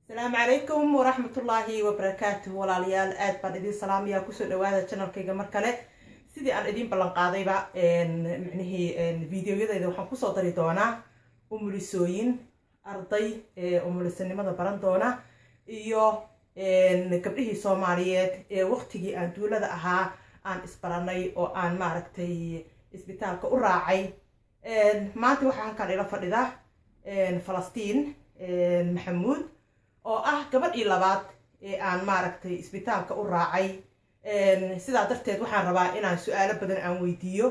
السلام عليكم ورحمة الله وبركاته والاليال aad baan idin salaamaya kusoo dhawaada channelkayga mar kale sidii aan idin ballan qaadayba videoyadayda waxaan kusoo dari doonaa umulisooyin arday umulisanimada baran doona iyo gabdhihii Soomaaliyeed ee waqtigii aan duulada ahaa aan isbaranay oo aan maaragtay isbitaalka u raacay maanta waxaan halkan ila fadhidaa Falastiin Maxamuud oo ah gabadhii labaad ee aan maaragtay isbitaalka u raacay sidaa darteed waxaan rabaa inaan su'aalo badan aan weydiiyo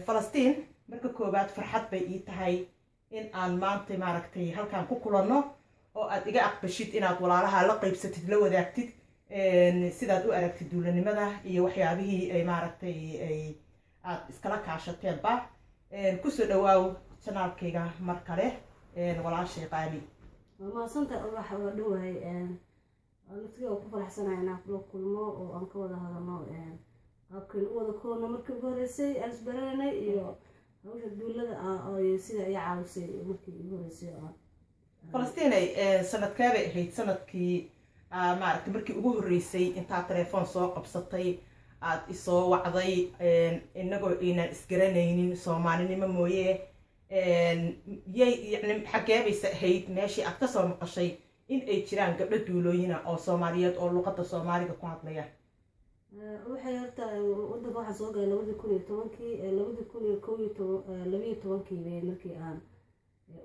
Falastiin marka koobaad farxad bay ii tahay in aan maanta maaragtay halkan ku kulanno oo aad iga aqbashid inaad walaalaha la qaybsatid la wadaagtid sidaad u aragtid duulanimada iyo waxyaabihii ay maaragtay ay aad iskala kaashateenba kusoo dhawaaw channelkayga mar kale walaashay qaali ما صنت أروح ودوي لفتي أو كفر حسنا أنا كل ما أو أنك وده هذا ما أكن وده كون مركب جورسي أسبرنا إيو هوش الدولة أو يصير أي عاوسي مركب جورسي فلسطين سنة كابي هي سنة كي معركة مركب أبوه الرئيسي أنت تلفون سوق بسطي إصو وعضي إنه إن إسكرانين صومالين ممويه يعني حكاية هيد ماشي أكتسر مقشي إن أي تيران قبل دولوينا أو سوماليات أو لغة الصومالية كقاعد ليا. وحيرت ودك واحد سوق لو بدي كوني توانكي لو بدي كوني كوي تو لبي توانكي بينكي آن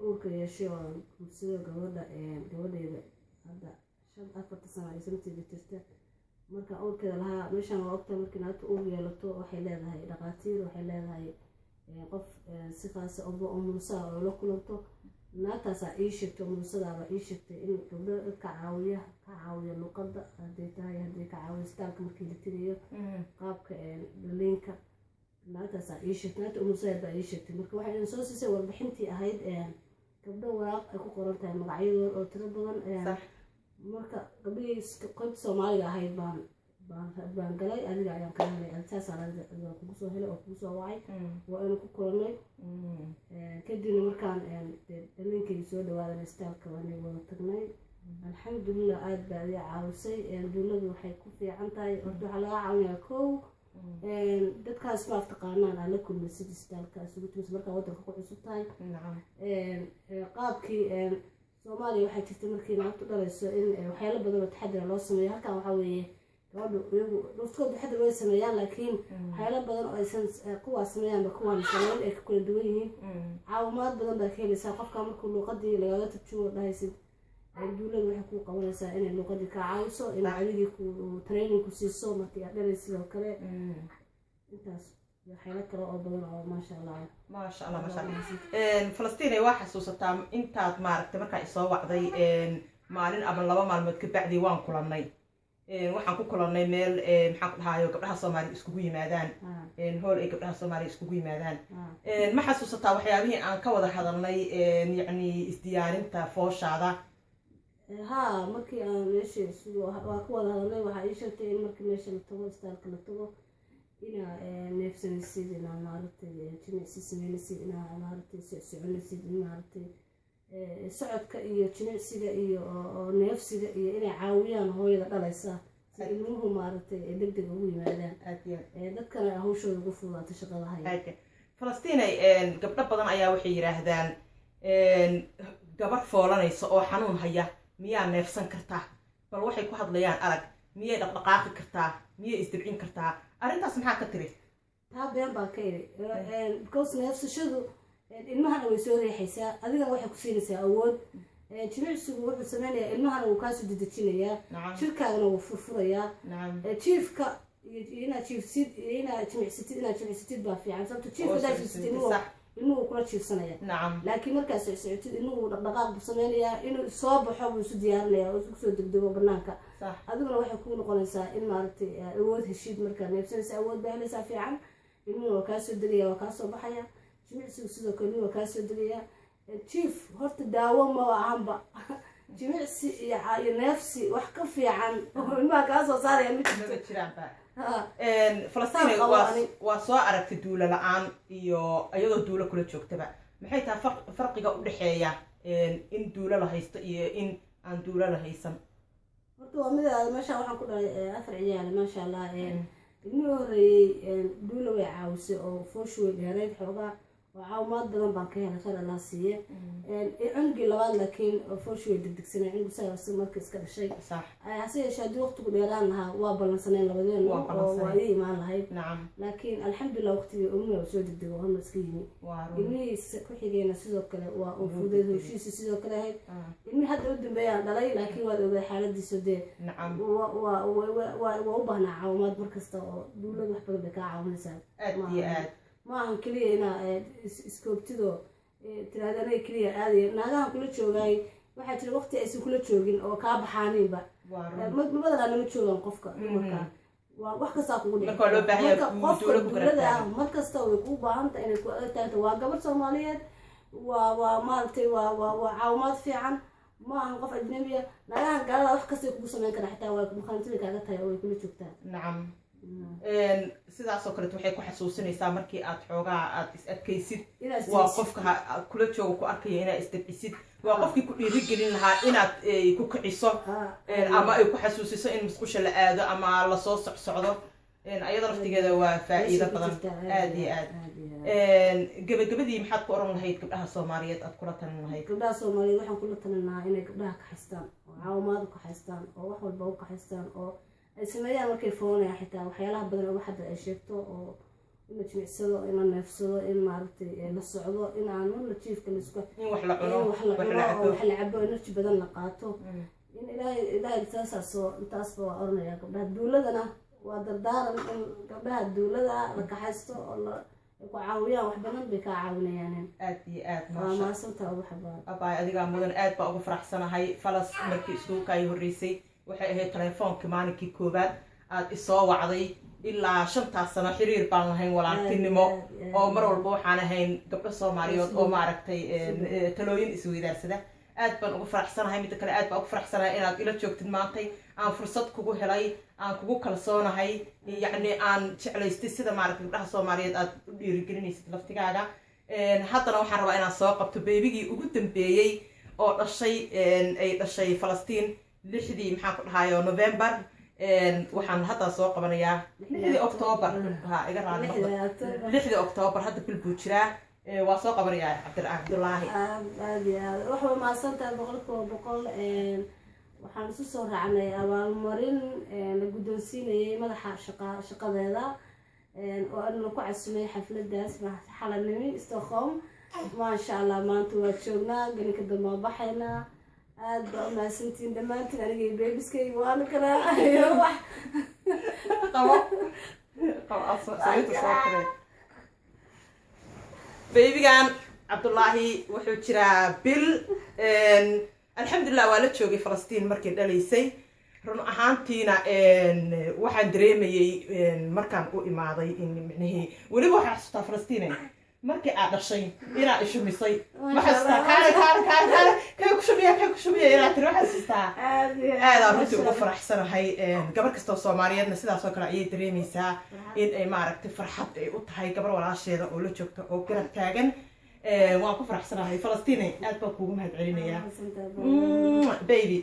أوك يشيو مسيو جودا هذا شن أفضل سنة سنتي بتشتى مركا أول كذا لها مشان وقت مركا ناتو أول يلتو وحيلها هاي دقاتير وحيلها هاي qof si khaas ah oo umulsa oo la kulanto naataas ay sheegto umulsadaaba ay sheegtay in gabdho ka caawiya luqadda haday tahay haday ka caawiyo staalka markii la tiriyo qaabka linka naataas ay sheegtay umulsada ay sheegtay marka waxay soo siisay warbixintii ahayd gabdho waraaq ay ku qoran tahay magacyadooda oo tiro badan marka gabdhii qoyb Soomaaliga ahayd baan galay adiga ayaan ka helay asaas aan ku soo helay oo ku soo wacay waa inuu ku kulmay kadib markaan linkii soo dhawaaday istaalka waan wada tagnay alxamdulillah aad baa ii caawisay duuladu waxay ku fiican tahay waxa laga caawinayaa koow dadkaas ma taqaanaan aan la kulmay sida istaalka isugu timis marka wadanka ku cusub tahay qaabkii Soomaaliya waxay jirtay markii naagtu dhalayso in waxyaalo badan oo taxadar loo sameeyo halkan waxa weeye دكتور بحد ما يسميان لكن حيلا بدن أيسن قوة سميان بقوة سميان كل دوينين عوامات بدن ذكي لساقف كامل كل قدي لغاية تشوف ده يصير الدولة ويحكوا قوة سائل إنه قد كعايسو إن عليه ترينينج كسيسو ما تقدر يصير وكله إنتاس حيلا كلا بدن ما شاء الله ما شاء الله ما شاء الله فلسطيني واحد سوستام أنت معرك تمرك إصابة وعضي مالين قبل لبا معلومات كبعدي وان كلناي waxaan ku kulannay meel maxaan ku dhahayo gabdhaha Soomaali iskugu yimaadaan hool ay gabdhaha Soomaali iskugu yimaadaan ma xasuusataa waxyaabihii aan ka wada hadalnay yani isdiyaarinta fooshaada markii aan meesha waa ku wada hadalnay waxa ay sheegtay in markii meesha la tago istaalka la tago ina neefsanaysid ina maaragtay jimicsi sameynaysid ina maaragtay soconaysid maaragtay socodka iyo jimicsiga iyo neefsiga iyo inay caawiyaan hooyada dhalaysa si ilmuhu maaragtay degdeg ugu yimaadaan dadkana hawshooda ugu fududaato shaqada haya Falastiin gabdho badan ayaa waxay yiraahdaan gabadh foolanaysa oo xanuun haya miyaa neefsan kartaa bal waxay ku hadlayaan arag miyay dhaqdhaqaaqi kartaa miyay isdibcin kartaa arrintaas maxaa ka tiri taa been baa ka yiri because neefsashadu ilmahan way soo reexaysaa adigana waxay ku siinaysaa awood jimicsigu wuxuu sameeyaa ilmahan uu ka soo dedejinayaa jirkaagana uu furfurayaa jiifka ina jiifsid ina jimicsatid baa fiican sababtoo jiifka daashid inuu kula jiifsanaya laakiin markaas socotid inuu dhaqdhaqaaq sameeyaa inuu soo baxo uu isu diyaarinayaa oo isku soo degdego banaanka adiguna waxay ku noqonaysaa in maaragtay awood heshid marka neefsanaysa awood baa helaysaa fiican ilmuhu waa ka soo degaya waa ka soo baxaya jimicsigu sidoo kale waa ka soo degaya chief horta daawo ma ahanba jimicsi iyo neefsi wax ka fiican oo ilmaha ka soo saaraya mid jiraan Falastiin waa soo aragtay duula la'aan iyo ayadoo duula kula joogtaba maxay tahay farqiga u dhaxeeya in duula la haysto iyo in aan duulo la haysan horta waa mid meeshaan waxaan ku dhalay 4 ciyaal maasha Allah ilmihii horeeyay duulo way caawisay oo foosh way dheereed xoogaa وعاومات بدن بانكيها خير الله سيه عنقي لغاد لكن فوشي دقدقسنا عنقي سير مركز كذا شيء صح عسيه شادي وقت قديرانها وابلن سنين لبدين وادي ما لهي نعم لكن الحمد لله وقتي امي وسو دقدقوا هم مسكيني إني كحيجينا سيدو كله وفودي وشي سيدو كله هاي إني حتى ودن بيان دلي لكن وده حالة دي سودة نعم ووبهنا عاومات مركز دولة محبوب بكا عاوم نسال أدي ما عن كليه هنا إسكوبتدو ترى كليه هذه ناقة كل شوي واحد في الوقت إيش كل شوين أو كاب حانين بقى ما بدل أنا متشوفن قفك مكان وواحد ساق ودي مركز توي كوبا أنت إنك تأتي وقبل سوماليات ومالتي وعاومات في عن ما عن قف أجنبية ناقة قال واحد كسر كوسا من كنا حتى ومخالطين كذا تاي كل شوكتان نعم sidaas oo kale waxay ku xasuusinaysaa markii aad xoogaa aad is adkaysid waa qofka kula joogo ku arkaya inaad isdabcisid waa qofkii ku dhiirigelin lahaa inaad ku kiciso ama ay ku xasuusiso in musqusha la aado ama la soo socsocdo ayada laftigeeda waa faa'iido badan aad iyo aad gabagabadii maxaad ku oran lahayd gabdhaha Soomaaliyeed aad kula talin lahayd gabdhaha Soomaaliyeed waxaan kula talin lahaa inay gabdhaha ka xistaan oo caawimaad ka xistaan oo wax walba ka xistaan oo اسمعي أنا كيف هون حتى وحيالها بدل واحد شفته أو إنه تمسده إنه نفسه إن مارتي للصعوبة إن عنون نشوف كل سكوت إن وحلا عبوا إنه بدل نقاطه إن إلهي التاسع أنت أصبح أرنا يا قبل هالدولة أنا ودردار إن قبل هالدولة لك حسته الله وعاوية وحبنا بك عاونة يعني أدي ما صرت أبو حباب أباي أديك عمودن أد بقى فرح سنة هاي فلس مركي سوق أيه الرئيسي waxay ahayd telefoonka maalinkii koobaad aad isoo wacday ilaa 5 sano xiriir baan lahayn walaaltinimo oo mar walba waxaan ahayn gabdho Soomaaliyeed oo maaragtay talooyin isweydaarsada aad baan ugu faraxsanahay mid kale aad baan ugu faraxsanahay inaad ila joogtid maantay aan fursad kugu helay aan kugu kalsoonahay yacni aan jeclaystay sida maaragtay gabdhaha Soomaaliyeed aad u dhiirigelinaysid laftigaaga haddana waxaan rabaa inaan soo qabto beebigii ugu dambeeyay oo dhashay Falastiin lixdii maxaa ku dhahayo November waxaan hadda soo qabanayaa 6 October iga raali noqdo 6 October hadda bil buu jiraa waa soo qabanayaa Cabdullaahi waxa ma santaa boqol waxaan isu soo raacnay abaalmarin la guddoonsiinayay madaxa shaqadeeda oo aan ku casumay xafladaas xalanimi Stockholm ma sha Allah maanta waa joognaa galinka dama baxayna aad baa ma santiin dhamaantiin aniga beebiskay waan kala ayo wax qabo saytu soo kale beebigan Cabdullaahi wuxuu jiraa bil alxamdulillah waa la joogay Falastiin markii dhalaysay run ahaantiina waxaan dareemayay markaan u imaaday in micnihii waliba waxa xasuustaa Falastiin markii aad dhashay ina ishumisay ma xasuustaa ka ku shumiya ina tiri waxa xasuustaa aad runtii ugu faraxsanahay gabar kasta Soomaaliyeedna sidaas oo kale ayay dareemaysaa in ay maaragtay farxad ay u tahay gabar walaasheeda oo la joogto oo garab taagan waan ku faraxsanahay Falastiin aad baa kuugu mahad celinayaa baby